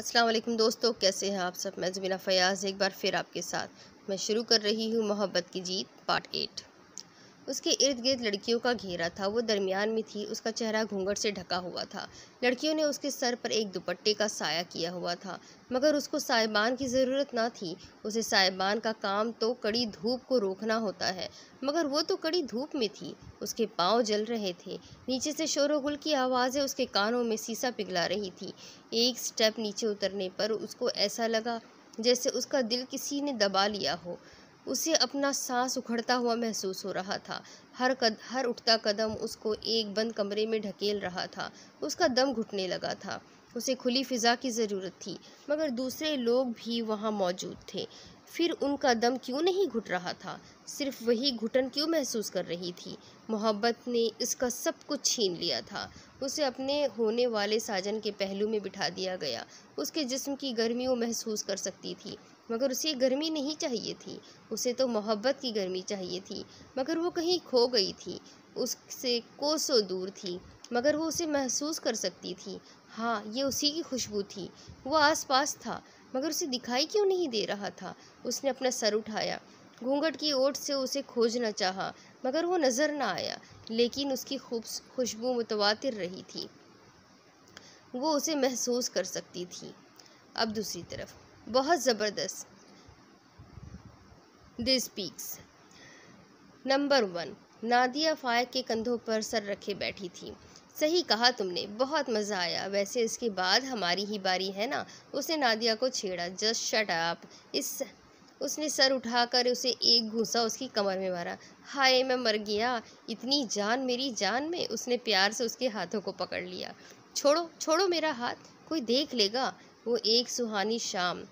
अस्सलाम वालेकुम दोस्तों, कैसे हैं आप सब। मैं ज़मीना फ़याज़ एक बार फिर आपके साथ मैं शुरू कर रही हूँ मोहब्बत की जीत पार्ट 8। उसके इर्द गिर्द लड़कियों का घेरा था। वो दरमियान में थी। उसका चेहरा घूंघट से ढका हुआ था। लड़कियों ने उसके सर पर एक दुपट्टे का साया किया हुआ था, मगर उसको साइबान की ज़रूरत ना थी। उसे साइबान का काम तो कड़ी धूप को रोकना होता है, मगर वो तो कड़ी धूप में थी। उसके पाँव जल रहे थे। नीचे से शोरगुल की आवाज़ें उसके कानों में सीसा पिघला रही थी। एक स्टेप नीचे उतरने पर उसको ऐसा लगा जैसे उसका दिल किसी ने दबा लिया हो। उसे अपना सांस उखड़ता हुआ महसूस हो रहा था। हर उठता कदम उसको एक बंद कमरे में ढकेल रहा था। उसका दम घुटने लगा था। उसे खुली फिजा की ज़रूरत थी, मगर दूसरे लोग भी वहाँ मौजूद थे। फिर उनका दम क्यों नहीं घुट रहा था? सिर्फ वही घुटन क्यों महसूस कर रही थी? मोहब्बत ने इसका सब कुछ छीन लिया था। उसे अपने होने वाले साजन के पहलू में बिठा दिया गया। उसके जिस्म की गर्मी वो महसूस कर सकती थी, मगर उसे गर्मी नहीं चाहिए थी। उसे तो मोहब्बत की गर्मी चाहिए थी, मगर वो कहीं खो गई थी। उससे कोसों दूर थी, मगर वो उसे महसूस कर सकती थी। हाँ, ये उसी की खुशबू थी। वो आसपास था, मगर उसे दिखाई क्यों नहीं दे रहा था? उसने अपना सर उठाया, घूंघट की ओट से उसे खोजना चाहा, मगर वो नज़र न आया। लेकिन उसकी खुशबू मुतवातिर रही थी। वो उसे महसूस कर सकती थी। अब दूसरी तरफ बहुत ज़बरदस्त दिस स्पीक्स। नंबर 1। नादिया फ़ाइक के कंधों पर सर रखे बैठी थी। सही कहा तुमने, बहुत मज़ा आया। वैसे इसके बाद हमारी ही बारी है ना? उसने नादिया को छेड़ा। Just shut up. उसने सर उठाकर उसे एक घूंसा उसकी कमर में मारा। हाय, मैं मर गया। इतनी जान मेरी जान में। उसने प्यार से उसके हाथों को पकड़ लिया। छोड़ो छोड़ो मेरा हाथ, कोई देख लेगा। वो एक सुहानी शाम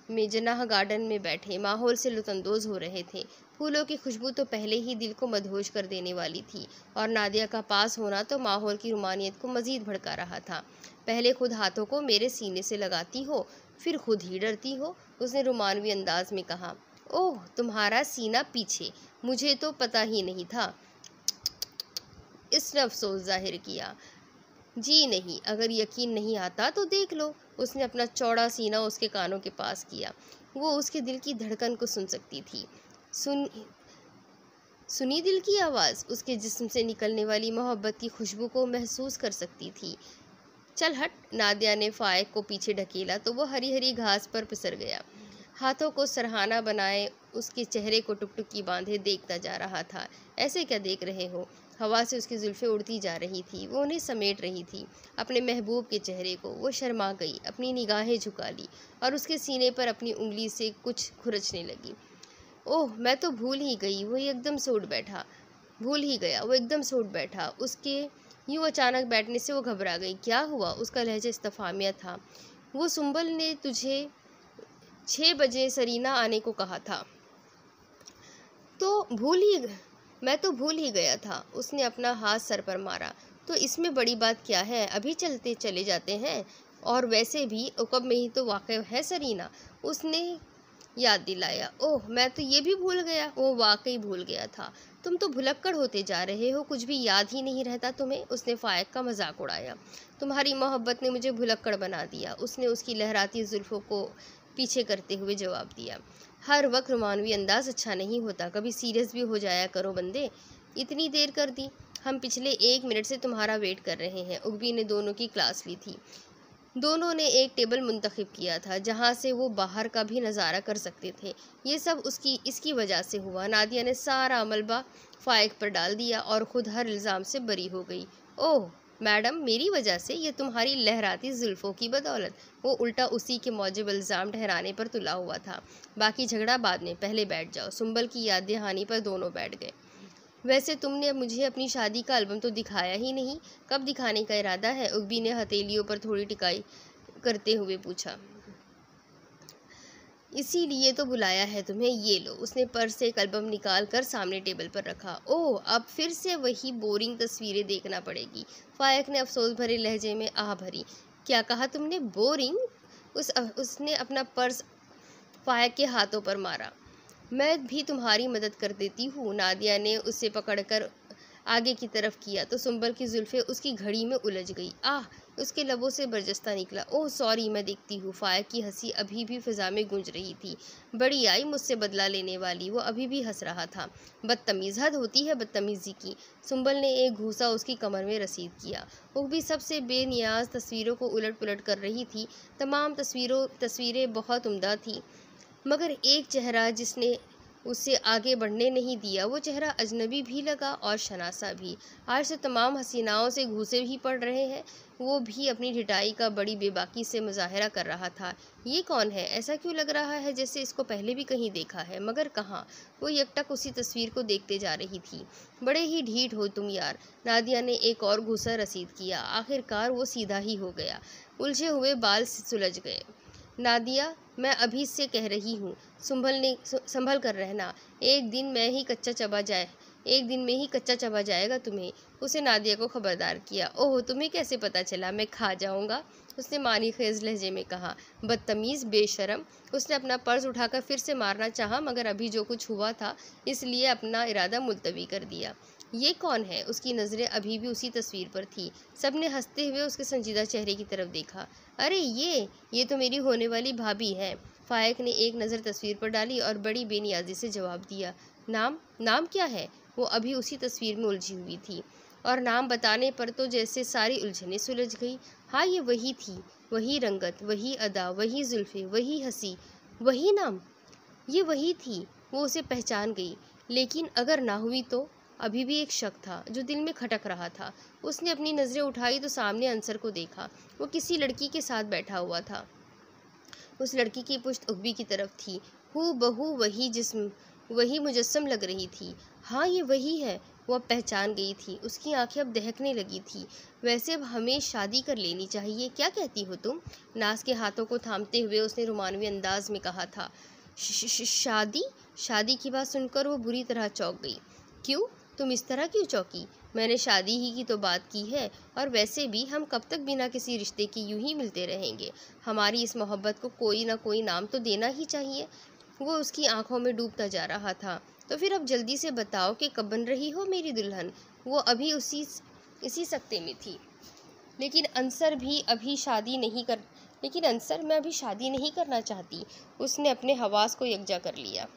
में जनाह गार्डन में बैठे माहौल से लुत्फ़अंदोज़ हो रहे थे। फूलों की खुशबू तो पहले ही दिल को मदहोश कर देने वाली थी, और नादिया का पास होना तो माहौल की रुमानियत को मज़ीद भड़का रहा था। पहले खुद हाथों को मेरे सीने से लगाती हो, फिर खुद ही डरती हो, उसने रुमानवी अंदाज में कहा। ओह, तुम्हारा सीना पीछे, मुझे तो पता ही नहीं था। इसने अफसोस जाहिर किया। जी नहीं, अगर यकीन नहीं आता तो देख लो। उसने अपना चौड़ा सीना उसके कानों के पास किया। वो उसके दिल की धड़कन को सुन सकती थी। सुन सुनी दिल की आवाज़, उसके जिस्म से निकलने वाली मोहब्बत की खुशबू को महसूस कर सकती थी। चल हट। नादिया ने फ़ाइक को पीछे ढकेला तो वो हरी हरी घास पर फिसल गया। हाथों को सरहाना बनाए उसके चेहरे को टुकटुकी बांधे देखता जा रहा था। ऐसे क्या देख रहे हो? हवा से उसकी जुल्फ़ें उड़ती जा रही थी। वो उन्हें समेट रही थी, अपने महबूब के चेहरे को। वो शर्मा गई, अपनी निगाहें झुका ली और उसके सीने पर अपनी उंगली से कुछ खुरचने लगी। ओह, मैं तो भूल ही गई। वो एकदम से उठ बैठा। भूल ही गया। वो एकदम से उठ बैठा। उसके यूँ अचानक बैठने से वो घबरा गई। क्या हुआ? उसका लहजा इस्तफ़ामिया था। वो सुंबल ने तुझे 6 बजे सरीना आने को कहा था। तो मैं तो भूल ही गया था। उसने अपना हाथ सर पर मारा। तो इसमें बड़ी बात क्या है? अभी चलते चले जाते हैं। और वैसे भी उकब में ही तो वाक़या है सरीना। उसने याद दिलाया। ओह, मैं तो ये भी भूल गया। वो वाकई भूल गया था। तुम तो भुलक्कड़ होते जा रहे हो, कुछ भी याद ही नहीं रहता तुम्हें। उसने फ़ाइक का मजाक उड़ाया। तुम्हारी मोहब्बत ने मुझे भुलक्कड़ बना दिया, उसने उसकी लहराती जुल्फ़ों को पीछे करते हुए जवाब दिया। हर वक्त रोमानवी अंदाज अच्छा नहीं होता, कभी सीरियस भी हो जाया करो बंदे। इतनी देर कर दी? हम पिछले 1 मिनट से तुम्हारा वेट कर रहे हैं। उकबी ने दोनों की क्लास ली थी। दोनों ने एक टेबल मुंतखब किया था जहाँ से वो बाहर का भी नज़ारा कर सकते थे। ये सब इसकी वजह से हुआ। नादिया ने सारा मलबा फ़ाइक पर डाल दिया और ख़ुद हर इल्ज़ाम से बरी हो गई। ओह मैडम, मेरी वजह से? ये तुम्हारी लहराती जुल्फ़ों की बदौलत। वो उल्टा उसी के मौजब इल्ज़ाम ठहराने पर तुला हुआ था। बाकी झगड़ा बाद में, पहले बैठ जाओ। सुंबल की याद दहानी पर दोनों बैठ गए। वैसे तुमने मुझे अपनी शादी का एल्बम तो दिखाया ही नहीं, कब दिखाने का इरादा है? उकबी ने हथेलियों पर थोड़ी टिकाई करते हुए पूछा। इसीलिए तो बुलाया है तुम्हें, ये लो। उसने पर्स से एक एल्बम निकाल कर सामने टेबल पर रखा। ओह, अब फिर से वही बोरिंग तस्वीरें देखना पड़ेगी। फ़ाइक ने अफसोस भरे लहजे में आह भरी। क्या कहा तुमने? बोरिंग? उसने अपना पर्स फ़ाइक के हाथों पर मारा। मैं भी तुम्हारी मदद कर देती हूँ। नादिया ने उसे पकड़कर आगे की तरफ किया तो सुंबल की जुल्फें उसकी घड़ी में उलझ गई। आह! उसके लबों से बरजस्ता निकला। ओह सॉरी, मैं देखती हूँ। फायक की हंसी अभी भी फिजा में गूंज रही थी। बड़ी आई मुझसे बदला लेने वाली। वो अभी भी हंस रहा था। बदतमीज, हद होती है बदतमीजी की। सुंबल ने एक घूंसा उसकी कमर में रसीद किया। वो भी सबसे बेनियाज तस्वीरों को उलट पुलट कर रही थी। तमाम तस्वीरें बहुत उम्दा थी, मगर एक चेहरा जिसने उसे आगे बढ़ने नहीं दिया, वो चेहरा अजनबी भी लगा और शनासा भी। आज से तमाम हसीनाओं से घूसे ही पड़ रहे हैं। वो भी अपनी ढिठाई का बड़ी बेबाकी से मुजाहरा कर रहा था। ये कौन है? ऐसा क्यों लग रहा है जैसे इसको पहले भी कहीं देखा है, मगर कहाँ? वो एकटक उसी तस्वीर को देखते जा रही थी। बड़े ही ढीठ हो तुम यार। नादिया ने एक और घूसा रसीद किया। आखिरकार वो सीधा ही हो गया। उलझे हुए बाल सुलझ गए। नादिया, मैं अभी से कह रही हूँ, संभल कर रहना। एक दिन में ही कच्चा चबा जाएगा तुम्हें। उसे नादिया को खबरदार किया। ओह, तुम्हें कैसे पता चला मैं खा जाऊँगा? उसने मानी खेज लहजे में कहा। बदतमीज़, बेशरम। उसने अपना पर्स उठाकर फिर से मारना चाहा, मगर अभी जो कुछ हुआ था इसलिए अपना इरादा मुलतवी कर दिया। ये कौन है? उसकी नज़रें अभी भी उसी तस्वीर पर थी। सबने हंसते हुए उसके संजीदा चेहरे की तरफ देखा। अरे ये तो मेरी होने वाली भाभी है। फायक ने एक नज़र तस्वीर पर डाली और बड़ी बेनियाजी से जवाब दिया। नाम क्या है? वो अभी उसी तस्वीर में उलझी हुई थी, और नाम बताने पर तो जैसे सारी उलझनें सुलझ गई। हाँ, ये वही थी। वही रंगत, वही अदा, वही जुल्फ़ें, वही हंसी, वही नाम। ये वही थी। वो उसे पहचान गई। लेकिन अगर ना हुई तो? अभी भी एक शक था जो दिल में खटक रहा था। उसने अपनी नज़रें उठाई तो सामने अंसर को देखा। वो किसी लड़की के साथ बैठा हुआ था। उस लड़की की पुश्त उकबी की तरफ थी। हूबहू वही जिस्म, वही मुजस्सम लग रही थी। हाँ, ये वही है। वो अब पहचान गई थी। उसकी आंखें अब दहकने लगी थी। वैसे अब हमें शादी कर लेनी चाहिए, क्या कहती हो तुम? नाज के हाथों को थामते हुए उसने रोमानवी अंदाज में कहा था। शादी? शादी की बात सुनकर वो बुरी तरह चौंक गई। क्यों? तुम इस तरह क्यों चौंकी? मैंने शादी ही की तो बात की है, और वैसे भी हम कब तक बिना किसी रिश्ते के यूं ही मिलते रहेंगे? हमारी इस मोहब्बत को कोई ना कोई नाम तो देना ही चाहिए। वो उसकी आंखों में डूबता जा रहा था। तो फिर अब जल्दी से बताओ कि कब बन रही हो मेरी दुल्हन? वो अभी इसी सकते में थी। लेकिन अंसर, मैं अभी शादी नहीं करना चाहती। उसने अपने हवास को यकजा कर लिया।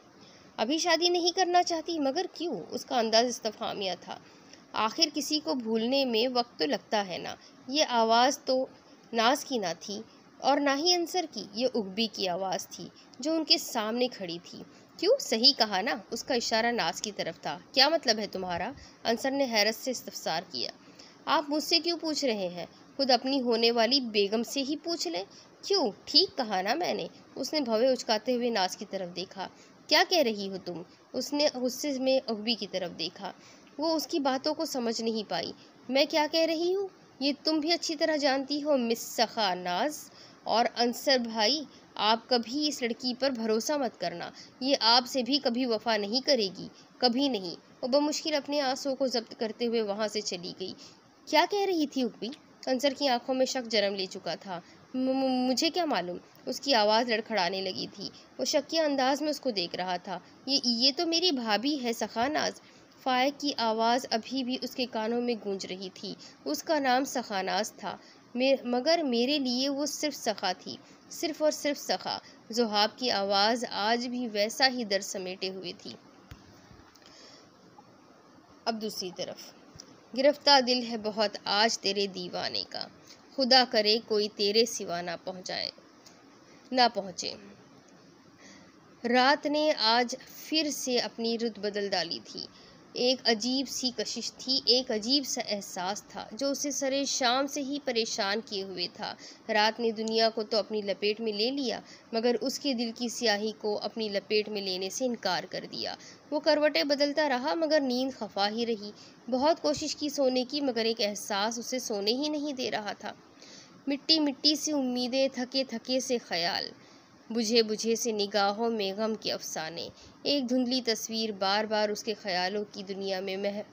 अभी शादी नहीं करना चाहती? मगर क्यों? उसका अंदाज इस्तफहामिया था। आखिर किसी को भूलने में वक्त तो लगता है ना। ये आवाज़ तो नाज की ना थी, और ना ही अंसर की। ये उकबी की आवाज़ थी जो उनके सामने खड़ी थी। क्यों? सही कहा ना। उसका इशारा नाज की तरफ था। क्या मतलब है तुम्हारा? अंसर ने हैरत से इस्तफसार किया। आप मुझसे क्यों पूछ रहे हैं? खुद अपनी होने वाली बेगम से ही पूछ लें। क्यों? ठीक कहा ना मैंने। उसने भवें उचकाते हुए नाज की तरफ देखा। क्या कह रही हो तुम? उसने गुस्से में उकबी की तरफ देखा। वो उसकी बातों को समझ नहीं पाई। मैं क्या कह रही हूँ ये तुम भी अच्छी तरह जानती हो मिस सखा नाज। और अंसर भाई, आप कभी इस लड़की पर भरोसा मत करना। ये आपसे भी कभी वफा नहीं करेगी, कभी नहीं। वो बमुश्किल अपने आंसुओं को जब्त करते हुए वहाँ से चली गई। क्या कह रही थी उकबी? अंसर की आंखों में शक जन्म ले चुका था। मुझे क्या मालूम? उसकी आवाज़ लड़खड़ाने लगी थी। वो शक्किया अंदाज में उसको देख रहा था। ये तो मेरी भाभी है सखानाज। फायक की आवाज़ अभी भी उसके कानों में गूंज रही थी। उसका नाम सखानाज था, मगर मेरे लिए वो सिर्फ सखा थी, सिर्फ और सिर्फ सखा। ज़ुहाब की आवाज़ आज भी वैसा ही दर्द समेटे हुए थी। अब दूसरी तरफ, गिरफ्तार दिल है बहुत आज तेरे दीवाने का, खुदा करे कोई तेरे सिवा ना पहुँचे। रात ने आज फिर से अपनी रुत बदल डाली थी। एक अजीब सी कशिश थी, एक अजीब सा एहसास था जो उसे सरे शाम से ही परेशान किए हुए था। रात ने दुनिया को तो अपनी लपेट में ले लिया, मगर उसके दिल की स्याही को अपनी लपेट में लेने से इनकार कर दिया। वो करवटें बदलता रहा, मगर नींद खफा ही रही। बहुत कोशिश की सोने की, मगर एक एहसास उसे सोने ही नहीं दे रहा था। मिट्टी मिट्टी सी उम्मीदें, थके थके से ख्याल, बुझे बुझे से निगाहों में गम के अफसाने। एक धुंधली तस्वीर बार बार उसके ख्यालों की दुनिया में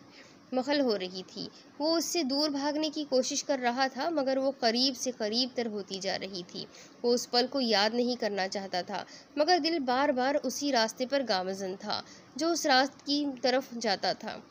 मखल हो रही थी। वो उससे दूर भागने की कोशिश कर रहा था, मगर वो करीब से करीब तर होती जा रही थी। वो उस पल को याद नहीं करना चाहता था, मगर दिल बार बार उसी रास्ते पर गामज़न था जो उस रास्ते की तरफ जाता था।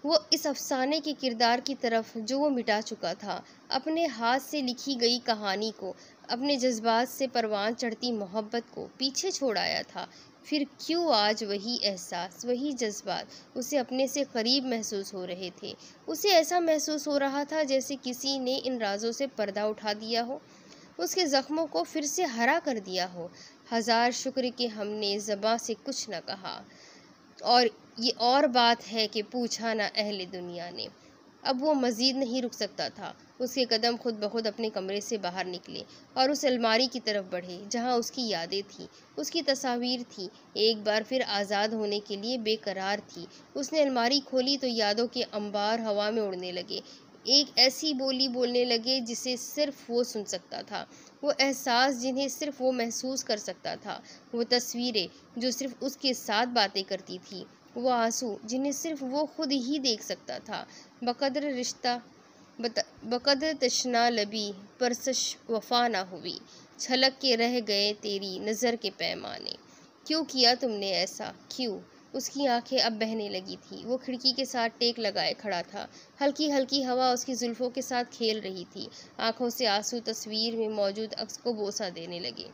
वो इस अफसाने के किरदार की तरफ जो वो मिटा चुका था, अपने हाथ से लिखी गई कहानी को, अपने जज्बात से परवान चढ़ती मोहब्बत को पीछे छोड़ आया था। फिर क्यों आज वही एहसास, वही जज्बात उसे अपने से करीब महसूस हो रहे थे। उसे ऐसा महसूस हो रहा था जैसे किसी ने इन राजों से पर्दा उठा दिया हो, उसके ज़ख्मों को फिर से हरा कर दिया हो। हज़ार शुक्र कि हमने ज़बां से कुछ न कहा, और ये और बात है कि पूछा ना अहले दुनिया ने। अब वो मज़ीद नहीं रुक सकता था। उसके कदम खुद ब खुद अपने कमरे से बाहर निकले और उस अलमारी की तरफ बढ़े जहाँ उसकी यादें थीं, उसकी तस्वीर थी, एक बार फिर आज़ाद होने के लिए बेकरार थी। उसने अलमारी खोली तो यादों के अंबार हवा में उड़ने लगे, एक ऐसी बोली बोलने लगे जिसे सिर्फ वो सुन सकता था, वो एहसास जिन्हें सिर्फ वो महसूस कर सकता था, वो तस्वीरें जो सिर्फ उसके साथ बातें करती थी, वो आंसू जिन्हें सिर्फ वो खुद ही देख सकता था। बकदर रिश्ता बकदर तशना लबी परसश वफा ना हुई, छलक के रह गए तेरी नज़र के पैमाने। क्यों किया तुमने ऐसा, क्यों? उसकी आंखें अब बहने लगी थी। वो खिड़की के साथ टेक लगाए खड़ा था। हल्की हल्की हवा उसकी जुल्फ़ों के साथ खेल रही थी। आंखों से आंसू तस्वीर में मौजूद अक्स को बोसा देने लगे।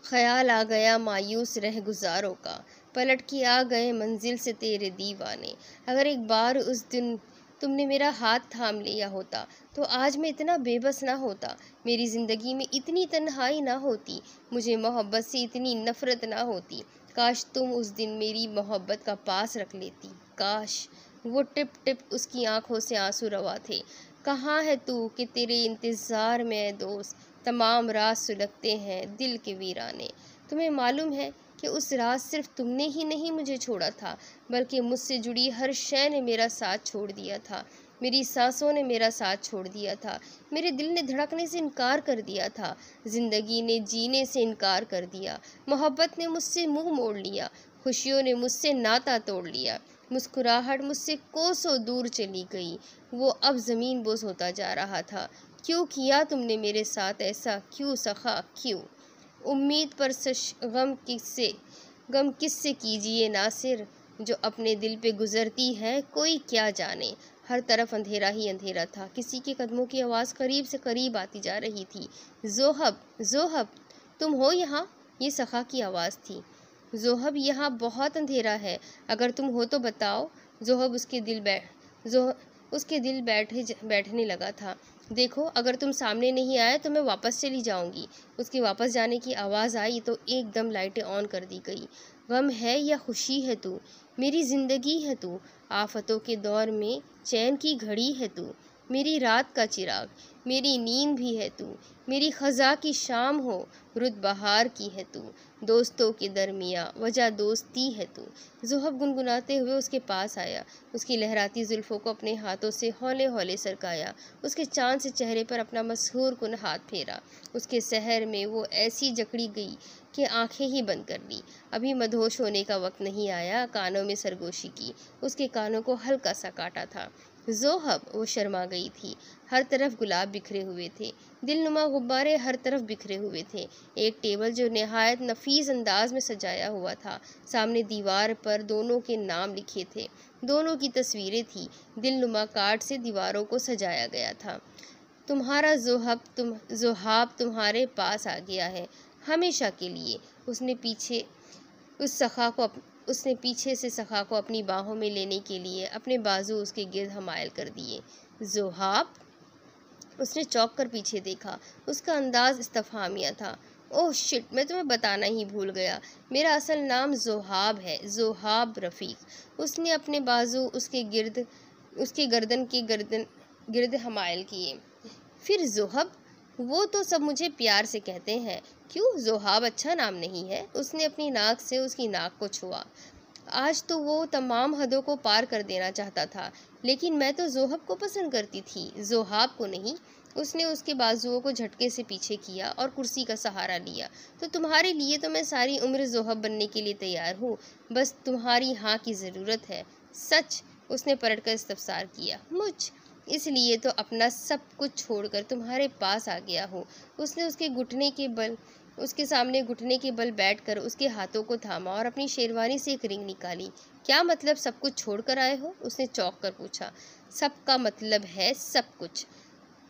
ख्याल आ गया मायूस रह गुजारों का, पलट के आ गए मंजिल से तेरे दीवाने। अगर एक बार उस दिन तुमने मेरा हाथ थाम लिया होता तो आज मैं इतना बेबस ना होता, मेरी ज़िंदगी में इतनी तन्हाई ना होती, मुझे मोहब्बत से इतनी नफ़रत ना होती। काश तुम उस दिन मेरी मोहब्बत का पास रख लेती, काश। वो टिप टिप उसकी आंखों से आंसू रवा थे। कहाँ है तू कि तेरे इंतज़ार में दोस्त, तमाम राज सुलगते हैं दिल के वीराने। तुम्हें मालूम है कि उस रात सिर्फ तुमने ही नहीं मुझे छोड़ा था, बल्कि मुझसे जुड़ी हर शय ने मेरा साथ छोड़ दिया था। मेरी सांसों ने मेरा साथ छोड़ दिया था, मेरे दिल ने धड़कने से इनकार कर दिया था, ज़िंदगी ने जीने से इनकार कर दिया, मोहब्बत ने मुझसे मुंह मोड़ लिया, खुशियों ने मुझसे नाता तोड़ लिया, मुस्कुराहट मुझसे कोसों दूर चली गई। वो अब ज़मीन बोस होता जा रहा था। क्यों किया तुमने मेरे साथ ऐसा, क्यों सखा, क्यों? उम्मीद पर गम किससे कीजिए नासिर, जो अपने दिल पे गुजरती है कोई क्या जाने। हर तरफ अंधेरा ही अंधेरा था। किसी के कदमों की आवाज़ करीब से करीब आती जा रही थी। जोहब, जोहब, तुम हो यहाँ? ये सखा की आवाज़ थी। जोहब, यहाँ बहुत अंधेरा है, अगर तुम हो तो बताओ। जोहब उसके दिल बैठने लगा था। देखो, अगर तुम सामने नहीं आए तो मैं वापस चली जाऊंगी। उसके वापस जाने की आवाज़ आई तो एकदम लाइटें ऑन कर दी गई। गम है या खुशी है तू, मेरी ज़िंदगी है तू, आफतों के दौर में चैन की घड़ी है तू, मेरी रात का चिराग, मेरी नींद भी है तू, मेरी ख़ज़ा की शाम हो, रुत बहार की है तू, दोस्तों के दरमिया वजह दोस्ती है तू। ज़ोहब गुनगुनाते हुए उसके पास आया, उसकी लहराती जुल्फ़ों को अपने हाथों से हौले हौले सरकाया, उसके चाँद से चेहरे पर अपना मसहूर कुन हाथ फेरा। उसके सहर में वो ऐसी जकड़ी गई कि आंखें ही बंद कर ली। अभी मदहोश होने का वक्त नहीं आया। कानों में सरगोशी की, उसके कानों को हल्का सा काटा था। ज़ोहब, वो शर्मा गई थी। हर तरफ गुलाब बिखरे हुए थे, दिलनुमा गुब्बारे हर तरफ बिखरे हुए थे। एक टेबल जो नहायत नफीस अंदाज में सजाया हुआ था, सामने दीवार पर दोनों के नाम लिखे थे, दोनों की तस्वीरें थी। दिलनुमा कार्ड से दीवारों को सजाया गया था। तुम्हारा ज़ोहाब तुम्हारे पास आ गया है, हमेशा के लिए। उसने पीछे से सखा को अपनी बाहों में लेने के लिए अपने बाजू उसके गिर्द हमायल कर दिए। ज़ोहाब? उसने चौंक कर पीछे देखा। उसका अंदाज इस्तफहामिया था। ओह शिट, मैं तुम्हें बताना ही भूल गया, मेरा असल नाम ज़ोहाब है, ज़ोहाब रफ़ीक। उसने अपने बाजू उसके गर्दन के गिर्द हमायल किए। फिर ज़ोहब? वो तो सब मुझे प्यार से कहते हैं। क्यों, ज़ोहाब अच्छा नाम नहीं है? उसने अपनी नाक से उसकी नाक को छुआ। आज तो वो तमाम हदों को पार कर देना चाहता था, लेकिन मैं तो ज़ोहब को पसंद करती थी, ज़ोहाब को नहीं। उसने उसके बाजुओं को झटके से पीछे किया और कुर्सी का सहारा लिया। तो तुम्हारे लिए तो मैं सारी उम्र ज़ोहब बनने के लिए तैयार हूँ, बस तुम्हारी हाँ की ज़रूरत है। सच? उसने पलटकर इस्तफसार किया। इसलिए तो अपना सब कुछ छोड़कर तुम्हारे पास आ गया हूँ। उसने उसके सामने घुटने के बल बैठकर उसके हाथों को थामा और अपनी शेरवानी से एक रिंग निकाली। क्या मतलब सब कुछ छोड़ कर आए हो? उसने चौंक कर पूछा। सब का मतलब है सब कुछ,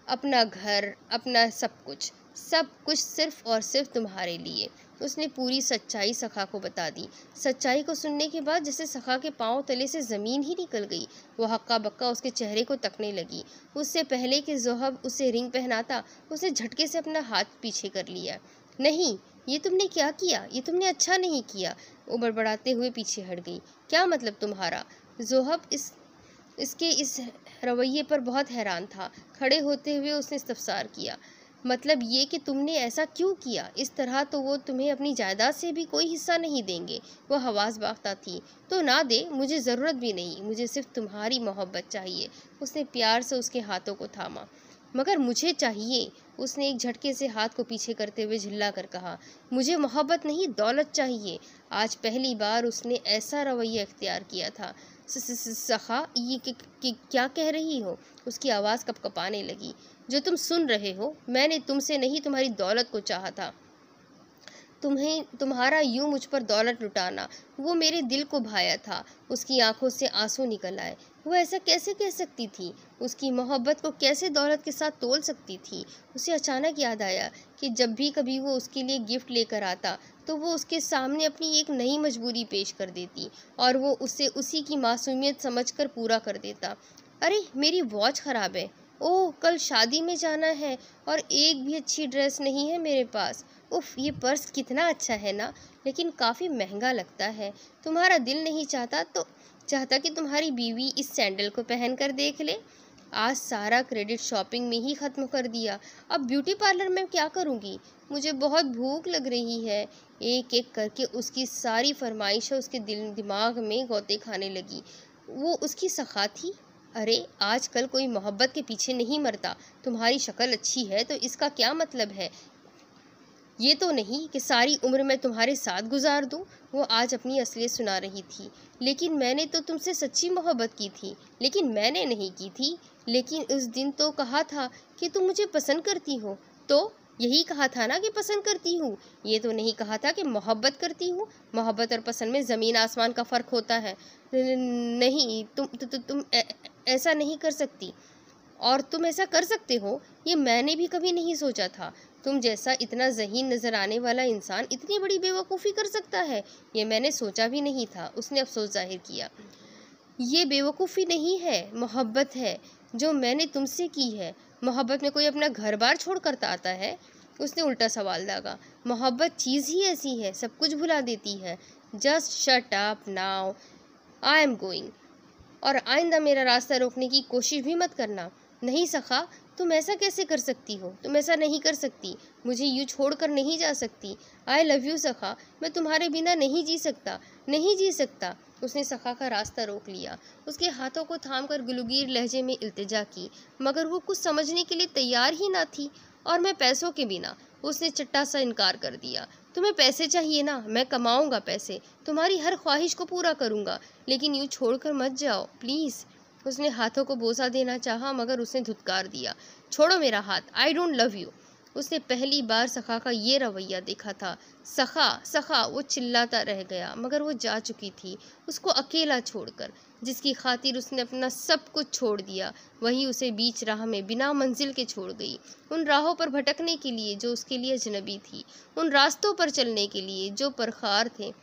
अपना घर, अपना सब कुछ सिर्फ और सिर्फ तुम्हारे लिए। उसने पूरी सच्चाई सखा को बता दी। सच्चाई को सुनने के बाद जैसे सखा के पांव तले से ज़मीन ही निकल गई। वो हक्का बक्का उसके चेहरे को तकने लगी। उससे पहले कि ज़ोहब उसे रिंग पहनाता, उसने झटके से अपना हाथ पीछे कर लिया। नहीं, ये तुमने क्या किया? ये तुमने अच्छा नहीं किया। वो बड़बड़ाते हुए पीछे हट गई। क्या मतलब तुम्हारा? ज़ोहब इसके इस रवैये पर बहुत हैरान था। खड़े होते हुए उसने इस्तफसार किया। मतलब ये कि तुमने ऐसा क्यों किया? इस तरह तो वो तुम्हें अपनी जायदाद से भी कोई हिस्सा नहीं देंगे। वो हवास बाख्ता थी। तो ना दे, मुझे ज़रूरत भी नहीं, मुझे सिर्फ तुम्हारी मोहब्बत चाहिए। उसने प्यार से उसके हाथों को थामा। मगर मुझे चाहिए, उसने एक झटके से हाथ को पीछे करते हुए झिल्ला कर कहा। मुझे मोहब्बत नहीं, दौलत चाहिए। आज पहली बार उसने ऐसा रवैया इख्तियार किया था। सखा, ये क्या कह रही हो? उसकी आवाज़ कपकपाने लगी। जो तुम सुन रहे हो, मैंने तुमसे नहीं तुम्हारी दौलत को चाहा था। तुम्हारा यूं मुझ पर दौलत लुटाना, वो मेरे दिल को भाया था। उसकी आंखों से आंसू निकल आए। वो ऐसा कैसे कह सकती थी? उसकी मोहब्बत को कैसे दौलत के साथ तोल सकती थी? उसे अचानक याद आया कि जब भी कभी वो उसके लिए गिफ्ट लेकर आता तो वो उसके सामने अपनी एक नई मजबूरी पेश कर देती और वो उसे उसी की मासूमियत समझकर पूरा कर देता। अरे, मेरी वॉच ख़राब है। ओह, कल शादी में जाना है और एक भी अच्छी ड्रेस नहीं है मेरे पास। उफ़, ये पर्स कितना अच्छा है ना, लेकिन काफ़ी महंगा लगता है। तुम्हारा दिल नहीं चाहता कि तुम्हारी बीवी इस सैंडल को पहन कर देख ले। आज सारा क्रेडिट शॉपिंग में ही ख़त्म कर दिया। अब ब्यूटी पार्लर में क्या करूँगी? मुझे बहुत भूख लग रही है। एक एक करके उसकी सारी फरमाइशें उसके दिमाग में गौते खाने लगी। वो उसकी सखा थी। अरे, आजकल कोई मोहब्बत के पीछे नहीं मरता। तुम्हारी शक्ल अच्छी है तो इसका क्या मतलब है? ये तो नहीं कि सारी उम्र मैं तुम्हारे साथ गुजार दूं। वो आज अपनी असलियत सुना रही थी। लेकिन मैंने तो तुमसे सच्ची मोहब्बत की थी। लेकिन मैंने नहीं की थी। लेकिन उस दिन तो कहा था कि तुम मुझे पसंद करती हो। तो यही कहा था ना कि पसंद करती हूँ। ये तो नहीं कहा था कि मोहब्बत करती हूँ। मोहब्बत और पसंद में ज़मीन आसमान का फ़र्क होता है। नहीं, तुम ऐसा नहीं कर सकती। और तुम ऐसा कर सकते हो, ये मैंने भी कभी नहीं सोचा था। तुम जैसा इतना ज़हीन नज़र आने वाला इंसान इतनी बड़ी बेवकूफ़ी कर सकता है, ये मैंने सोचा भी नहीं था। उसने अफसोस जाहिर किया। ये बेवकूफ़ी नहीं है, मोहब्बत है, जो मैंने तुमसे की है। मोहब्बत में कोई अपना घर बार छोड़ कर आता है? उसने उल्टा सवाल दागा। मोहब्बत चीज़ ही ऐसी है, सब कुछ भुला देती है। Just shut up now, I am going. और आइंदा मेरा रास्ता रोकने की कोशिश भी मत करना। नहीं सखा, तुम ऐसा कैसे कर सकती हो? तुम ऐसा नहीं कर सकती। मुझे यूँ छोड़कर नहीं जा सकती। आई लव यू सखा, मैं तुम्हारे बिना नहीं जी सकता, नहीं जी सकता। उसने सखा का रास्ता रोक लिया। उसके हाथों को थामकर गुलगीर लहजे में इल्तिजा की, मगर वो कुछ समझने के लिए तैयार ही ना थी। और मैं पैसों के बिना, उसने चट्टा सा इनकार कर दिया। तुम्हें पैसे चाहिए ना, मैं कमाऊंगा पैसे, तुम्हारी हर ख्वाहिश को पूरा करूंगा, लेकिन यूँ छोड़कर मत जाओ प्लीज़। उसने हाथों को बोसा देना चाहा, मगर उसने धुतकार दिया। छोड़ो मेरा हाथ, आई डोंट लव यू। उसने पहली बार सखा का ये रवैया देखा था। सखा सखा, वो चिल्लाता रह गया, मगर वो जा चुकी थी, उसको अकेला छोड़कर। जिसकी खातिर उसने अपना सब कुछ छोड़ दिया, वही उसे बीच राह में बिना मंजिल के छोड़ गई। उन राहों पर भटकने के लिए जो उसके लिए अजनबी थी, उन रास्तों पर चलने के लिए जो परखार थे,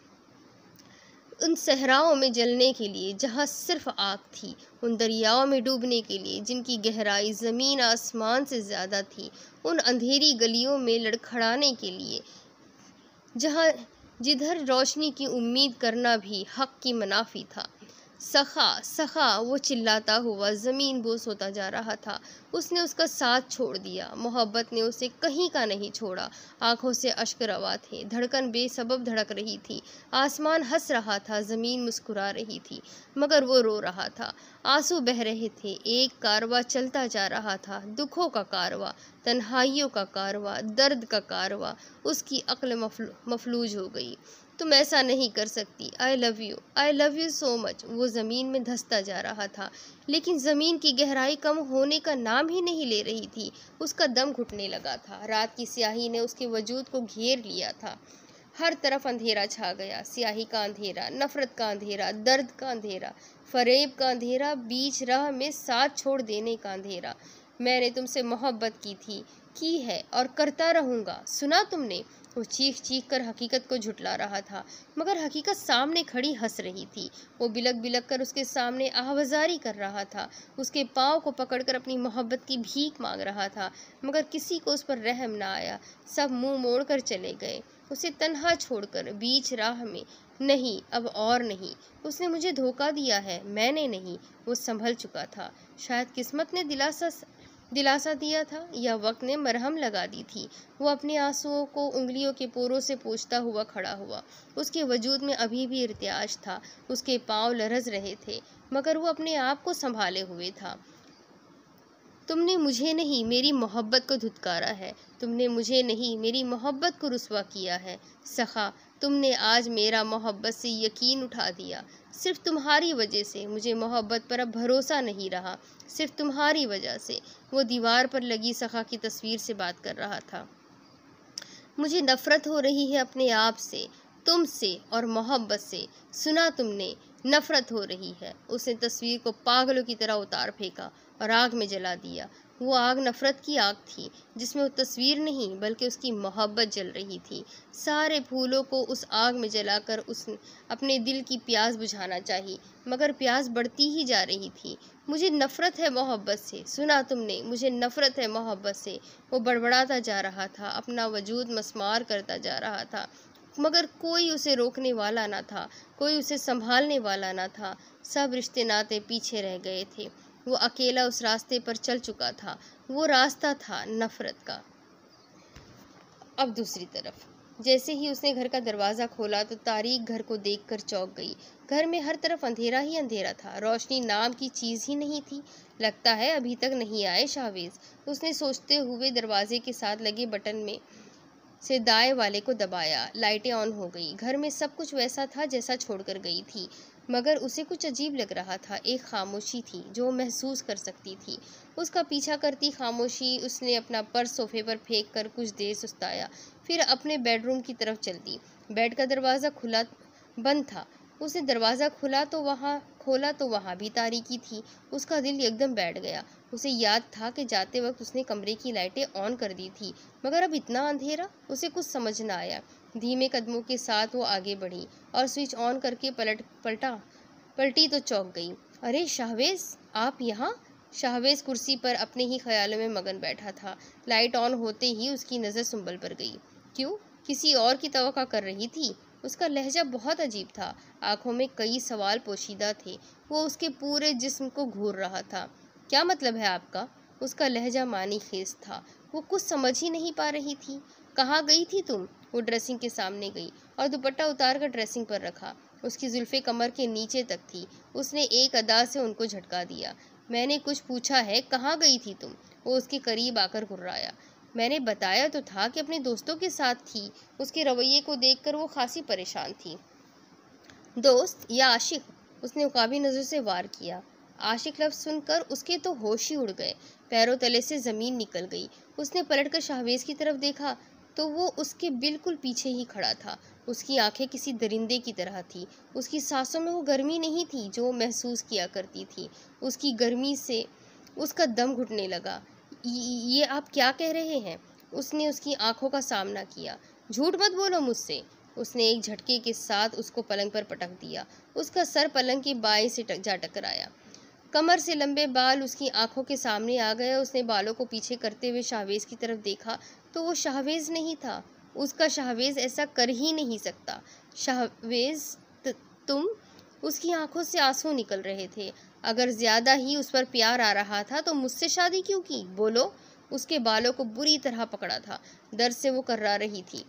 उन सहराओं में जलने के लिए जहाँ सिर्फ आग थी, उन दरियाओं में डूबने के लिए जिनकी गहराई ज़मीन आसमान से ज़्यादा थी, उन अंधेरी गलियों में लड़खड़ाने के लिए जहाँ जिधर रोशनी की उम्मीद करना भी हक की मुनाफी था। सखा सखा, वो चिल्लाता हुआ ज़मीन बोस होता जा रहा था। उसने उसका साथ छोड़ दिया। मोहब्बत ने उसे कहीं का नहीं छोड़ा। आंखों से अश्क रवा थे, धड़कन बेसबब धड़क रही थी। आसमान हंस रहा था, ज़मीन मुस्कुरा रही थी, मगर वो रो रहा था। आंसू बह रहे थे। एक कारवा चलता जा रहा था, दुखों का कारवा, तन्हाइयों का कारवा, दर्द का कारवा। उसकी अक्ल मफलूज हो गई। तुम ऐसा नहीं कर सकती। I love you so much. वो ज़मीन में धंसता जा रहा था, लेकिन ज़मीन की गहराई कम होने का नाम ही नहीं ले रही थी। उसका दम घुटने लगा था। रात की स्याही ने उसके वजूद को घेर लिया था। हर तरफ अंधेरा छा गया, स्याही का अंधेरा, नफरत का अंधेरा, दर्द का अंधेरा, फरेब का अंधेरा, बीच राह में साथ छोड़ देने का अंधेरा। मैंने तुमसे मोहब्बत की है और करता रहूँगा, सुना तुमने? वो चीख चीख कर हकीकत को झुठला रहा था, मगर हकीकत सामने खड़ी हंस रही थी। वो बिलक बिलक कर उसके सामने आवाज़ारी कर रहा था, उसके पाँव को पकड़कर अपनी मोहब्बत की भीख मांग रहा था, मगर किसी को उस पर रहम ना आया। सब मुंह मोड़ कर चले गए, उसे तन्हा छोड़कर बीच राह में। नहीं, अब और नहीं, उसने मुझे धोखा दिया है, मैंने नहीं। वो संभल चुका था। शायद किस्मत ने दिलासा दिया था या वक्त ने मरहम लगा दी थी। वो अपने आंसुओं को उंगलियों के पोरों से पोंछता हुआ खड़ा हुआ। उसके वजूद में अभी भी इर्तियाज था, उसके पांव लरज रहे थे, मगर वो अपने आप को संभाले हुए था। तुमने मुझे नहीं, मेरी मोहब्बत को धुतकारा है। तुमने मुझे नहीं, मेरी मोहब्बत को रुस्वा किया है। सखा, तुमने आज मेरा मोहब्बत से यकीन उठा दिया। सिर्फ तुम्हारी वजह से मुझे मोहब्बत पर अब भरोसा नहीं रहा, सिर्फ तुम्हारी वजह से। वो दीवार पर लगी सखा की तस्वीर से बात कर रहा था। मुझे नफ़रत हो रही है अपने आप से, तुमसे और मोहब्बत से। सुना तुमने? नफ़रत हो रही है। उसने तस्वीर को पागलों की तरह उतार फेंका और आग में जला दिया। वो आग नफ़रत की आग थी, जिसमें वो तस्वीर नहीं बल्कि उसकी मोहब्बत जल रही थी। सारे फूलों को उस आग में जलाकर उसने अपने दिल की प्यास बुझाना चाहिए, मगर प्यास बढ़ती ही जा रही थी। मुझे नफ़रत है मोहब्बत से, सुना तुमने? मुझे नफ़रत है मोहब्बत से। वो बड़बड़ाता जा रहा था, अपना वजूद मस्मार करता जा रहा था, मगर कोई उसे रोकने वाला ना था, कोई उसे संभालने वाला ना था। सब रिश्ते नाते पीछे रह गए थे। वो अकेला उस रास्ते पर चल चुका था। वो रास्ता था नफ़रत का। अब दूसरी तरफ, जैसे ही उसने घर का दरवाज़ा खोला तो तारीक घर को देखकर चौंक गई। घर में हर तरफ अंधेरा ही अंधेरा था, रोशनी नाम की चीज़ ही नहीं थी। लगता है अभी तक नहीं आए शाहवेज़, उसने सोचते हुए दरवाजे के साथ लगे बटन में से दाएं वाले को दबाया। लाइटें ऑन हो गई। घर में सब कुछ वैसा था जैसा छोड़कर गई थी, मगर उसे कुछ अजीब लग रहा था। एक खामोशी थी जो महसूस कर सकती थी। उसका पीछा करती खामोशी। उसने अपना पर्स सोफे पर फेंक कर कुछ देर सुस्ताया, फिर अपने बेडरूम की तरफ चल दी। बेड का दरवाज़ा बंद था। उसने दरवाज़ा खोला तो वहाँ भी तारीकी थी। उसका दिल एकदम बैठ गया। उसे याद था कि जाते वक्त उसने कमरे की लाइटें ऑन कर दी थी, मगर अब इतना अंधेरा। उसे कुछ समझ न आया। धीमे कदमों के साथ वो आगे बढ़ी और स्विच ऑन करके पलटी तो चौंक गई। अरे शाहवेज़, आप यहाँ? शाहवेज़ कुर्सी पर अपने ही ख्यालों में मगन बैठा था। लाइट ऑन होते ही उसकी नज़र सुंबल पर गई। क्यों? किसी और की तवक्का कर रही थी? उसका लहजा बहुत अजीब था, आंखों में कई सवाल पोशीदा थे। वो उसके पूरे जिस्म को घूर रहा था। क्या मतलब है आपका? उसका लहजा मानी खेज था। वो कुछ समझ ही नहीं पा रही थी। कहाँ गई थी तुम? वो ड्रेसिंग के सामने गई और दुपट्टा उतार कर ड्रेसिंग पर रखा। उसकी जुल्फ़ें कमर के नीचे तक थी। उसने एक अदा से उनको झटका दिया। मैंने कुछ पूछा है, कहाँ गई थी तुम? वो उसके करीब आकर घुर्राया। मैंने बताया तो था कि अपने दोस्तों के साथ थी। उसके रवैये को देखकर वो खासी परेशान थी। दोस्त या आशिक? उसने उकाबी नज़र से वार किया। आशिक लफ्ज़ सुनकर उसके तो होश ही उड़ गए, पैरों तले से ज़मीन निकल गई। उसने पलटकर शाहवेज़ की तरफ देखा तो वो उसके बिल्कुल पीछे ही खड़ा था। उसकी आंखें किसी दरिंदे की तरह थी। उसकी सांसों में वो गर्मी नहीं थी जो वो महसूस किया करती थी। उसकी गर्मी से उसका दम घुटने लगा। ये आप क्या कह रहे हैं? उसने उसकी आंखों का सामना किया। झूठ मत बोलो मुझसे। उसने एक झटके के साथ उसको पलंग पर पटक दिया। उसका सर पलंग की बाएं से जा टकराया। कमर से लंबे बाल उसकी आंखों के सामने आ गए। उसने बालों को पीछे करते हुए शाहवेज़ की तरफ देखा तो वो शाहवेज़ नहीं था। उसका शाहवेज़ ऐसा कर ही नहीं सकता। शाहवेज़, तुम? उसकी आंखों से आंसू निकल रहे थे। अगर ज़्यादा ही उस पर प्यार आ रहा था तो मुझसे शादी क्यों की? बोलो। उसके बालों को बुरी तरह पकड़ा था। दर्द से वो कर्रा रही थी,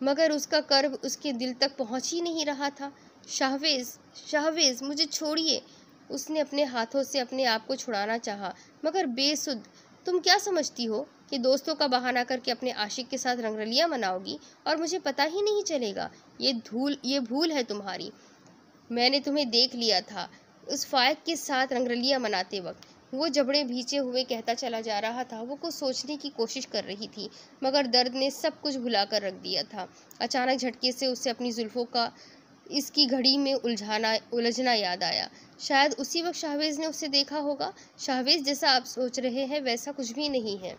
मगर उसका कर्ब उसके दिल तक पहुंच ही नहीं रहा था। शाहवेज़, शाहवेज़, मुझे छोड़िए। उसने अपने हाथों से अपने आप को छुड़ाना चाहा, मगर बेसुध। तुम क्या समझती हो कि दोस्तों का बहाना करके अपने आशिक के साथ रंगरलियां मनाओगी और मुझे पता ही नहीं चलेगा? ये भूल है तुम्हारी। मैंने तुम्हें देख लिया था उस फाइक के साथ रंगरलियां मनाते वक्त। वो जबड़े भींचे हुए कहता चला जा रहा था। वो कुछ सोचने की कोशिश कर रही थी, मगर दर्द ने सब कुछ भुलाकर रख दिया था। अचानक झटके से उसे अपनी जुल्फों का इसकी घड़ी में उलझना याद आया। शायद उसी वक्त शाहवेज ने उसे देखा होगा। शाहवेज जैसा आप सोच रहे हैं वैसा कुछ भी नहीं है,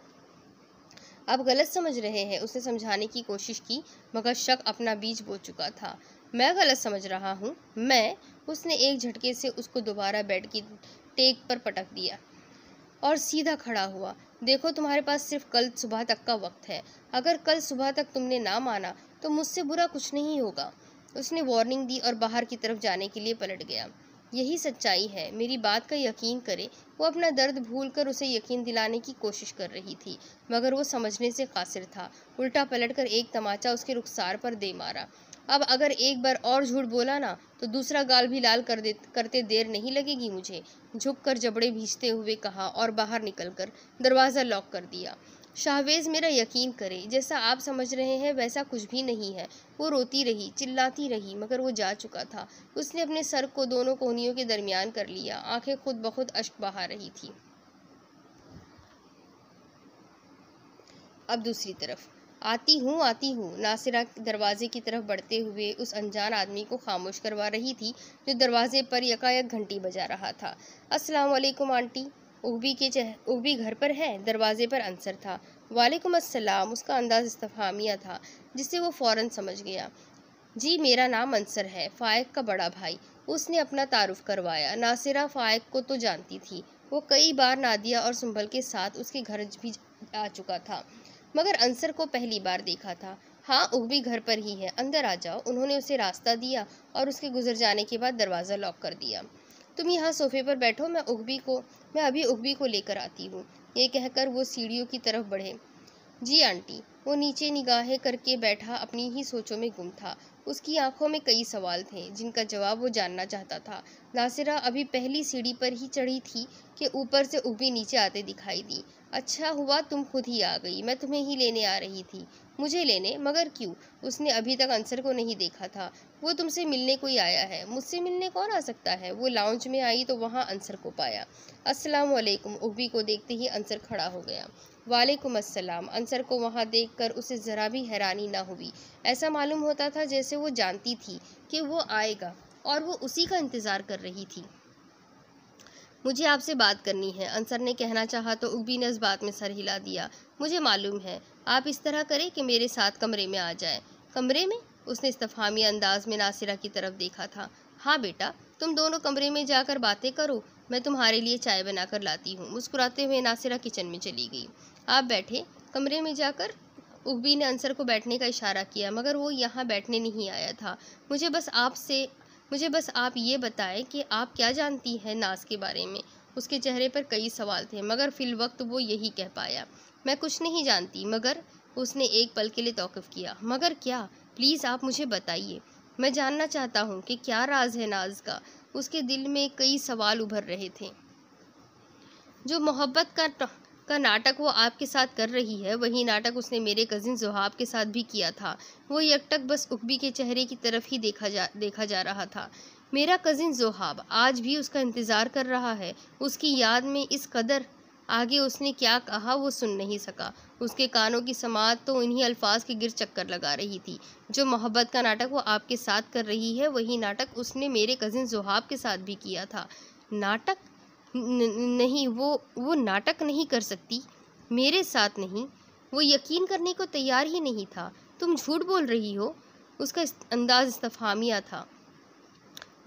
आप गलत समझ रहे हैं। उसने समझाने की कोशिश की, मगर शक अपना बीज बो चुका था। मैं गलत समझ रहा हूँ? मैं? उसने एक झटके से उसको दोबारा बेड की टेक पर पटक दिया और सीधा खड़ा हुआ। देखो, तुम्हारे पास सिर्फ कल सुबह तक का वक्त है। अगर कल सुबह तक तुमने ना माना तो मुझसे बुरा कुछ नहीं होगा। उसने वार्निंग दी और बाहर की तरफ जाने के लिए पलट गया। यही सच्चाई है, मेरी बात का यकीन करे। वो अपना दर्द भूलकर उसे यकीन दिलाने की कोशिश कर रही थी, मगर वो समझने से कासिर था। उल्टा पलटकर एक तमाचा उसके रुखसार पर दे मारा। अब अगर एक बार और झूठ बोला ना तो दूसरा गाल भी लाल करते देर नहीं लगेगी मुझे। झुककर जबड़े भींचते हुए कहा और बाहर निकलकर दरवाज़ा लॉक कर दिया। शाहवेज, मेरा यकीन करे, जैसा आप समझ रहे हैं वैसा कुछ भी नहीं है। वो रोती रही, चिल्लाती रही, मगर वो जा चुका था। उसने अपने सर को दोनों कोहनियों के दरमियान कर लिया। आंखें खुद ब खुद अश्क बहा रही थी। अब दूसरी तरफ, आती हूँ नासिरा दरवाजे की तरफ बढ़ते हुए उस अनजान आदमी को खामोश करवा रही थी जो दरवाजे पर यकायक घंटी बजा रहा था। अस्सलाम वालेकुम आंटी। उहबी घर पर है? दरवाजे पर अंसर था। वालेकुम अस्सलाम। उसका अंदाज इस्तफहामिया था जिसे वो फ़ौरन समझ गया। जी, मेरा नाम अंसर है, फ़ाइक का बड़ा भाई। उसने अपना तारुफ करवाया। नासिरा फ़ाइक को तो जानती थी, वो कई बार नादिया और सुंबल के साथ उसके घर भी आ चुका था, मगर अंसर को पहली बार देखा था। हाँ, उहबी घर पर ही है, अंदर आ जाओ। उन्होंने उसे रास्ता दिया और उसके गुजर जाने के बाद दरवाज़ा लॉक कर दिया। तुम यहाँ सोफे पर बैठो, मैं अभी उहबी को लेकर आती हूँ। ये कहकर वो सीढ़ियों की तरफ बढ़े। जी आंटी। वो नीचे निगाहें करके बैठा अपनी ही सोचों में गुम था। उसकी आंखों में कई सवाल थे जिनका जवाब वो जानना चाहता था। नासिरा अभी पहली सीढ़ी पर ही चढ़ी थी कि ऊपर से उहबी नीचे आते दिखाई दी। अच्छा हुआ तुम खुद ही आ गई, मैं तुम्हें ही लेने आ रही थी। मुझे लेने? मगर क्यों? उसने अभी तक अंसर को नहीं देखा था। वो तुमसे मिलने कोई आया है। मुझसे मिलने कौन आ सकता है? वो लाउंज में आई तो वहाँ अंसर को पाया। अस्सलाम वालेकुम। उहबी को देखते ही अंसर खड़ा हो गया। वालेकुम अस्सलाम। अंसर को वहाँ देखकर उसे ज़रा भी हैरानी न हुई। ऐसा मालूम होता था जैसे वो जानती थी कि वो आएगा और वो उसी का इंतज़ार कर रही थी। मुझे आपसे बात करनी है, अंसर ने कहना चाहा तो उहबी ने इस बात में सर हिला दिया। मुझे मालूम है। आप इस तरह करें कि मेरे साथ कमरे में आ जाए। कमरे में? उसने इस्तफहामी अंदाज में नासिरा की तरफ देखा था। हाँ बेटा, तुम दोनों कमरे में जाकर बातें करो, मैं तुम्हारे लिए चाय बनाकर लाती हूँ। मुस्कुराते हुए नासिरा किचन में चली गई। आप बैठे। कमरे में जाकर उहबी ने अंसर को बैठने का इशारा किया, मगर वो यहाँ बैठने नहीं आया था। मुझे बस आप ये बताएं कि आप क्या जानती हैं नाज के बारे में। उसके चेहरे पर कई सवाल थे, मगर फिल वक्त वो यही कह पाया। मैं कुछ नहीं जानती, मगर। उसने एक पल के लिए तौक़ुफ़ किया। मगर क्या? प्लीज़ आप मुझे बताइए। मैं जानना चाहता हूँ कि क्या राज है नाज का। उसके दिल में कई सवाल उभर रहे थे। जो मोहब्बत का नाटक वो आपके साथ कर रही है, वही नाटक उसने मेरे कज़िन ज़ुहाब के साथ भी किया था। वो एकटक बस उहबी के चेहरे की तरफ ही देखा जा रहा था। मेरा कज़िन ज़ुहाब आज भी उसका इंतज़ार कर रहा है। उसकी याद में इस कदर आगे उसने क्या कहा वो सुन नहीं सका। उसके कानों की समाअत तो इन्हीं अल्फाज के गिर चक्कर लगा रही थी। जो मोहब्बत का नाटक वो आपके साथ कर रही है, वही नाटक उसने मेरे कज़िन ज़ुहाब के साथ भी किया था। नाटक? नहीं, वो नाटक नहीं कर सकती। मेरे साथ नहीं। वो यकीन करने को तैयार ही नहीं था। तुम झूठ बोल रही हो। उसका अंदाज इस्तफहामिया था।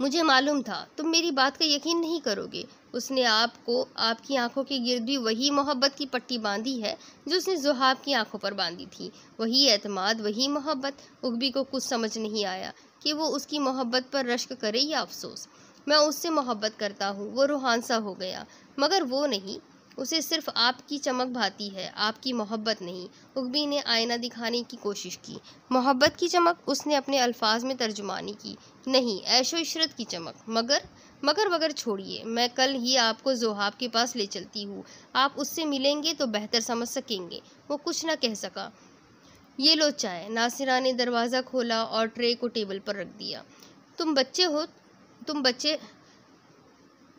मुझे मालूम था तुम मेरी बात का यकीन नहीं करोगे। उसने आपकी आंखों के गिर्द भी वही मोहब्बत की पट्टी बांधी है जो उसने ज़ुहाब की आंखों पर बांधी थी। वही एतमाद, वही मोहब्बत। उहबी को कुछ समझ नहीं आया कि वो उसकी मोहब्बत पर रश्क करे या अफसोस। मैं उससे मोहब्बत करता हूँ, वो रूहान सा हो गया, मगर वो नहीं। उसे सिर्फ आपकी चमक भाती है, आपकी मोहब्बत नहीं। उहबी ने आईना दिखाने की कोशिश की। मोहब्बत की चमक? उसने अपने अल्फाज में तर्जुमानी की। नहीं, ऐशो इशरत की चमक। मगर छोड़िए, मैं कल ही आपको ज़ुहाब के पास ले चलती हूँ। आप उससे मिलेंगे तो बेहतर समझ सकेंगे। वो कुछ न कह सका। ये लो चाय। नासिरा ने दरवाज़ा खोला और ट्रे को टेबल पर रख दिया। तुम बच्चे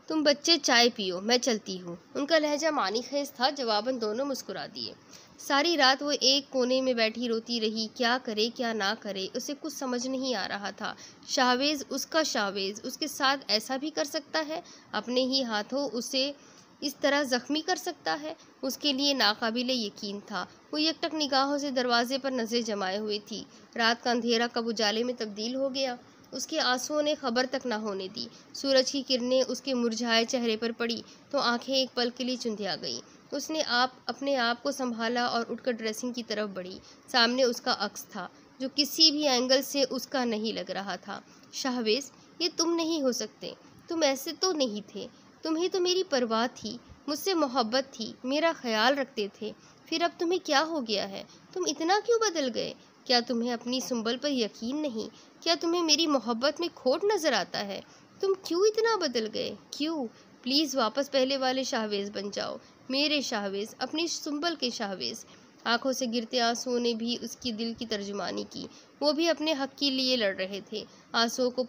तुम बच्चे चाय पियो, मैं चलती हूँ। उनका लहजा मानीखेज था। जवाबन दोनों मुस्कुरा दिए। सारी रात वो एक कोने में बैठी रोती रही। क्या करे क्या ना करे, उसे कुछ समझ नहीं आ रहा था। शाहवेज, उसका शाहवेज, उसके साथ ऐसा भी कर सकता है? अपने ही हाथों उसे इस तरह जख्मी कर सकता है? उसके लिए नाकाबिले यकीन था। वो एकटक निगाहों से दरवाजे पर नजरें जमाए हुए थी। रात का अंधेरा कब उजाले में तब्दील हो गया, उसके आंसुओं ने खबर तक न होने दी। सूरज की किरणें उसके मुरझाए चेहरे पर पड़ी तो आंखें एक पल के लिए चुंधिया गईं। उसने अपने आप को संभाला और उठकर ड्रेसिंग की तरफ बढ़ी। सामने उसका अक्स था जो किसी भी एंगल से उसका नहीं लग रहा था। शाहवेज, ये तुम नहीं हो सकते। तुम ऐसे तो नहीं थे। तुम्हें तो मेरी परवाह थी, मुझसे मोहब्बत थी, मेरा ख्याल रखते थे। फिर अब तुम्हें क्या हो गया है? तुम इतना क्यों बदल गए? क्या तुम्हें अपनी सुंबल पर यकीन नहीं? क्या तुम्हें मेरी मोहब्बत में खोट नजर आता है? तुम क्यों इतना बदल गए? क्यों? प्लीज़ वापस पहले वाले शाहवेज बन जाओ, मेरे शाहवेज, अपनी सुंबल के शाहवेज। आंखों से गिरते आंसुओं ने भी उसकी दिल की तर्जुमानी की। वो भी अपने हक के लिए लड़ रहे थे। आंसुओं को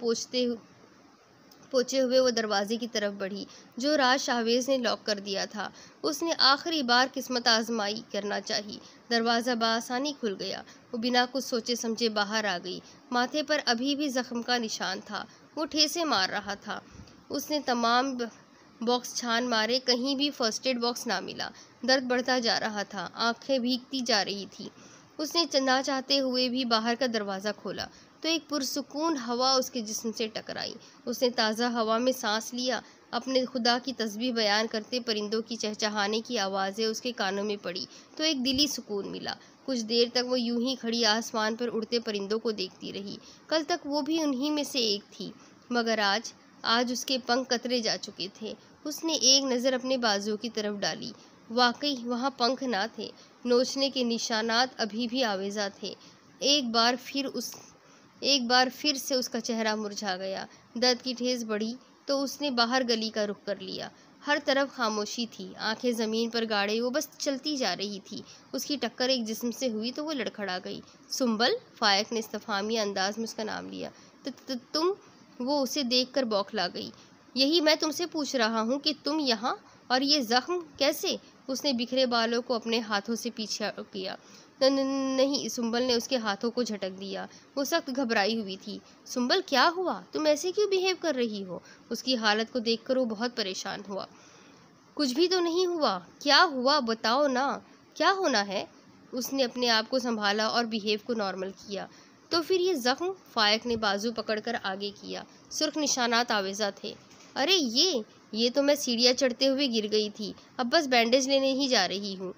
पोंछे हुए वो दरवाजे की तरफ बढ़ी जो राज शाहवेज ने लॉक कर दिया था। उसने आखिरी बार किस्मत आजमाई करना चाहिए। दरवाज़ा बासानी खुल गया। वो बिना कुछ सोचे समझे बाहर आ गई। माथे पर अभी भी जख्म का निशान था। वो ठेसे मार रहा था। उसने तमाम बॉक्स छान मारे, कहीं भी फर्स्ट एड बॉक्स ना मिला। दर्द बढ़ता जा रहा था, आंखें भीगती जा रही थी। उसने ना चाहते हुए भी बाहर का दरवाज़ा खोला तो एक पुरसुकून हवा उसके जिस्म से टकराई। उसने ताज़ा हवा में सांस लिया। अपने खुदा की तस्बीह बयान करते परिंदों की चहचहाने की आवाज़ें उसके कानों में पड़ी तो एक दिली सुकून मिला। कुछ देर तक वो यूं ही खड़ी आसमान पर उड़ते परिंदों को देखती रही। कल तक वो भी उन्हीं में से एक थी, मगर आज उसके पंख कतरे जा चुके थे। उसने एक नज़र अपने बाजुओं की तरफ डाली। वाकई वहाँ पंख ना थे, नोचने के निशानात अभी भी आवेजा थे। एक बार फिर से उसका चेहरा मुरझा गया। दर्द की ठेस बढ़ी तो उसने बाहर गली का रुख कर लिया। हर तरफ खामोशी थी, आंखें ज़मीन पर गाड़े वो बस चलती जा रही थी। उसकी टक्कर एक जिस्म से हुई तो वो लड़खड़ा गई। सुंबल, फायक ने इस्तफामिया अंदाज में उसका नाम लिया। तुम? वो उसे देखकर बौखला गई। यही मैं तुमसे पूछ रहा हूँ कि तुम यहाँ, और ये जख्म कैसे? उसने बिखरे बालों को अपने हाथों से पीछे किया। नहीं, सुंबल ने उसके हाथों को झटक दिया। वो सख्त घबराई हुई थी। सुंबल, क्या हुआ? तुम ऐसे क्यों बिहेव कर रही हो? उसकी हालत को देखकर वो बहुत परेशान हुआ। कुछ भी तो नहीं हुआ। क्या हुआ बताओ ना, क्या होना है? उसने अपने आप को संभाला और बिहेव को नॉर्मल किया। तो फिर ये जख्म? फायक ने बाजू पकड़कर आगे किया। सुर्ख निशानात आवेजा थे। अरे ये तो मैं सीढ़ियाँ चढ़ते हुए गिर गई थी, अब बस बैंडेज लेने ही जा रही हूँ।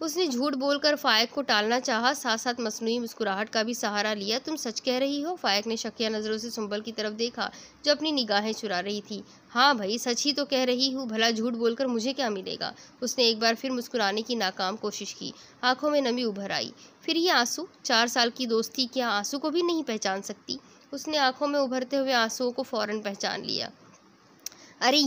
उसने झूठ बोलकर फायक को टालना चाहा, साथ साथ मसनूई मुस्कुराहट का भी सहारा लिया। तुम सच कह रही हो? फायक ने शकिया नज़रों से सुंबल की तरफ देखा जो अपनी निगाहें चुरा रही थी। हाँ भाई, सच ही तो कह रही हूँ, भला झूठ बोलकर मुझे क्या मिलेगा? उसने एक बार फिर मुस्कुराने की नाकाम कोशिश की। आंखों में नमी उभर आई। फिर ये आंसू? 4 साल की दोस्ती क्या आंसू को भी नहीं पहचान सकती? उसने आंखों में उभरते हुए आंसुओं को फौरन पहचान लिया। अरे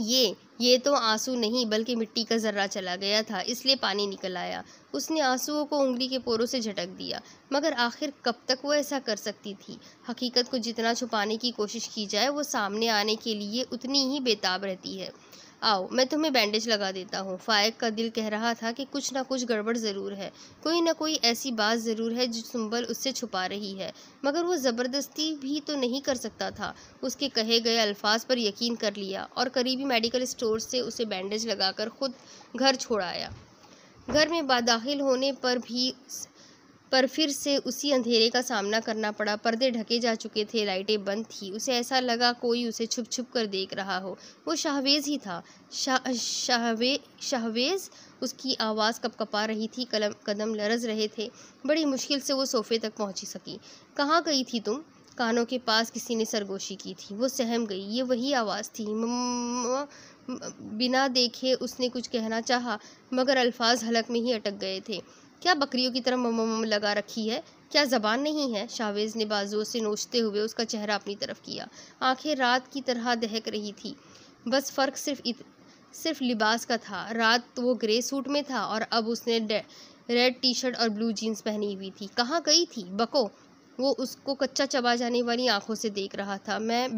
ये तो आंसू नहीं बल्कि मिट्टी का जर्रा चला गया था, इसलिए पानी निकल आया। उसने आंसुओं को उंगली के पोरों से झटक दिया। मगर आखिर कब तक वो ऐसा कर सकती थी? हकीकत को जितना छुपाने की कोशिश की जाए वो सामने आने के लिए उतनी ही बेताब रहती है। आओ, मैं तुम्हें बैंडेज लगा देता हूँ। फायक का दिल कह रहा था कि कुछ ना कुछ गड़बड़ ज़रूर है, कोई ना कोई ऐसी बात ज़रूर है जो सुंबल उससे छुपा रही है, मगर वो ज़बरदस्ती भी तो नहीं कर सकता था। उसके कहे गए अल्फाज पर यकीन कर लिया और करीबी मेडिकल स्टोर से उसे बैंडेज लगाकर खुद घर छोड़ आया। घर में दाखिल होने पर फिर से उसी अंधेरे का सामना करना पड़ा। पर्दे ढके जा चुके थे, लाइटें बंद थी। उसे ऐसा लगा कोई उसे छुप छुप कर देख रहा हो। वो शाहवेज ही था। शाहवेज? उसकी आवाज़ कपकपा रही थी, कदम लरज रहे थे। बड़ी मुश्किल से वो सोफे तक पहुंची सकी। कहाँ गई थी तुम? कानों के पास किसी ने सरगोशी की थी। वो सहम गई। ये वही आवाज़ थी। बिना देखे उसने कुछ कहना चाहा, मगर अल्फाज हलक में ही अटक गए थे। क्या बकरियों की तरह मम लगा रखी है? क्या ज़बान नहीं है? शाहवेज ने बाजुओं से नोचते हुए उसका चेहरा अपनी तरफ किया। आंखें रात की तरह दहक रही थी। बस फ़र्क सिर्फ लिबास का था। रात वो ग्रे सूट में था और अब उसने रेड टी शर्ट और ब्लू जीन्स पहनी हुई थी। कहाँ गई थी? बको। वो उसको कच्चा चबा जाने वाली आंखों से देख रहा था। मैं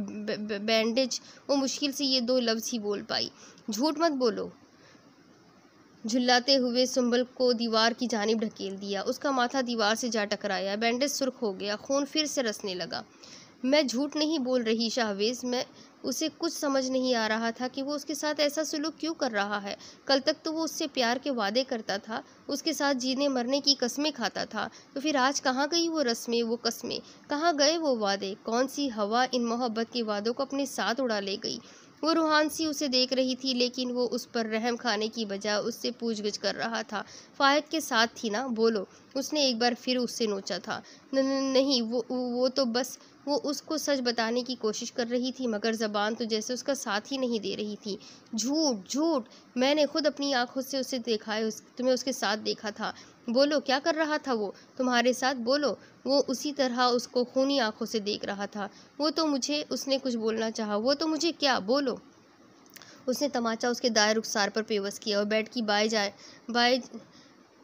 बैंडेज, वो मुश्किल से ये 2 लफ्ज़ ही बोल पाई। झूठ मत बोलो। झुल्लाते हुए सुंबल को दीवार की जानिब ढकेल दिया। उसका माथा दीवार से जा टकराया। बैंडेज सुर्ख हो गया, खून फिर से रसने लगा। मैं झूठ नहीं बोल रही शाहवेज़। मैं उसे कुछ समझ नहीं आ रहा था कि वो उसके साथ ऐसा सुलूक क्यों कर रहा है। कल तक तो वो उससे प्यार के वादे करता था, उसके साथ जीने मरने की कस्में खाता था, तो फिर आज कहाँ गई वो रस्में, वो कस्में? कहाँ गए वो वादे? कौन सी हवा इन मोहब्बत के वादों को अपने साथ उड़ा ले गई? वो रूहान सी उसे देख रही थी, लेकिन वो उस पर रहम खाने की बजाय उससे पूछगिछ कर रहा था। फाहिद के साथ थी ना, बोलो। उसने एक बार फिर उससे नोचा था। नहीं, वो तो बस वो उसको सच बताने की कोशिश कर रही थी, मगर ज़बान तो जैसे उसका साथ ही नहीं दे रही थी। झूठ झूठ, मैंने खुद अपनी आंखों से उसे देखा है, तुम्हें उसके साथ देखा था। बोलो, क्या कर रहा था वो तुम्हारे साथ? बोलो। वो उसी तरह उसको खूनी आंखों से देख रहा था। वो तो मुझे, उसने कुछ बोलना चाहा, वो तो मुझे क्या? बोलो। उसने तमाचा उसके दाएं रुखसार पर पेवस किया और बेड की बाएं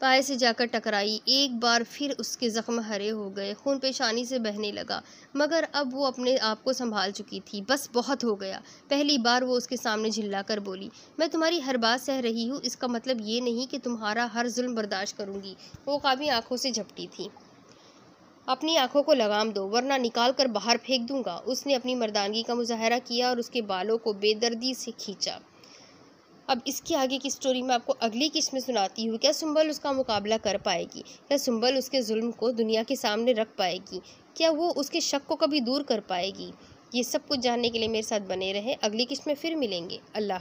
पाए से जाकर टकराई। एक बार फिर उसके जख्म हरे हो गए, खून पेशानी से बहने लगा, मगर अब वो अपने आप को संभाल चुकी थी। बस बहुत हो गया। पहली बार वो उसके सामने झिल्लाकर बोली, मैं तुम्हारी हर बात सह रही हूँ, इसका मतलब ये नहीं कि तुम्हारा हर जुल्म बर्दाश्त करूँगी। वो काबी आंखों से झपटी थी। अपनी आंखों को लगाम दो, वरना निकाल कर बाहर फेंक दूंगा। उसने अपनी मर्दानगी का मुजाहरा किया और उसके बालों को बेदर्दी से खींचा। अब इसके आगे की स्टोरी मैं आपको अगली किस्त में सुनाती हूँ। क्या सुंबल उसका मुकाबला कर पाएगी? क्या सुंबल उसके जुल्म को दुनिया के सामने रख पाएगी? क्या वो उसके शक को कभी दूर कर पाएगी? ये सब कुछ जानने के लिए मेरे साथ बने रहें। अगली किस्त में फिर मिलेंगे। अल्लाह।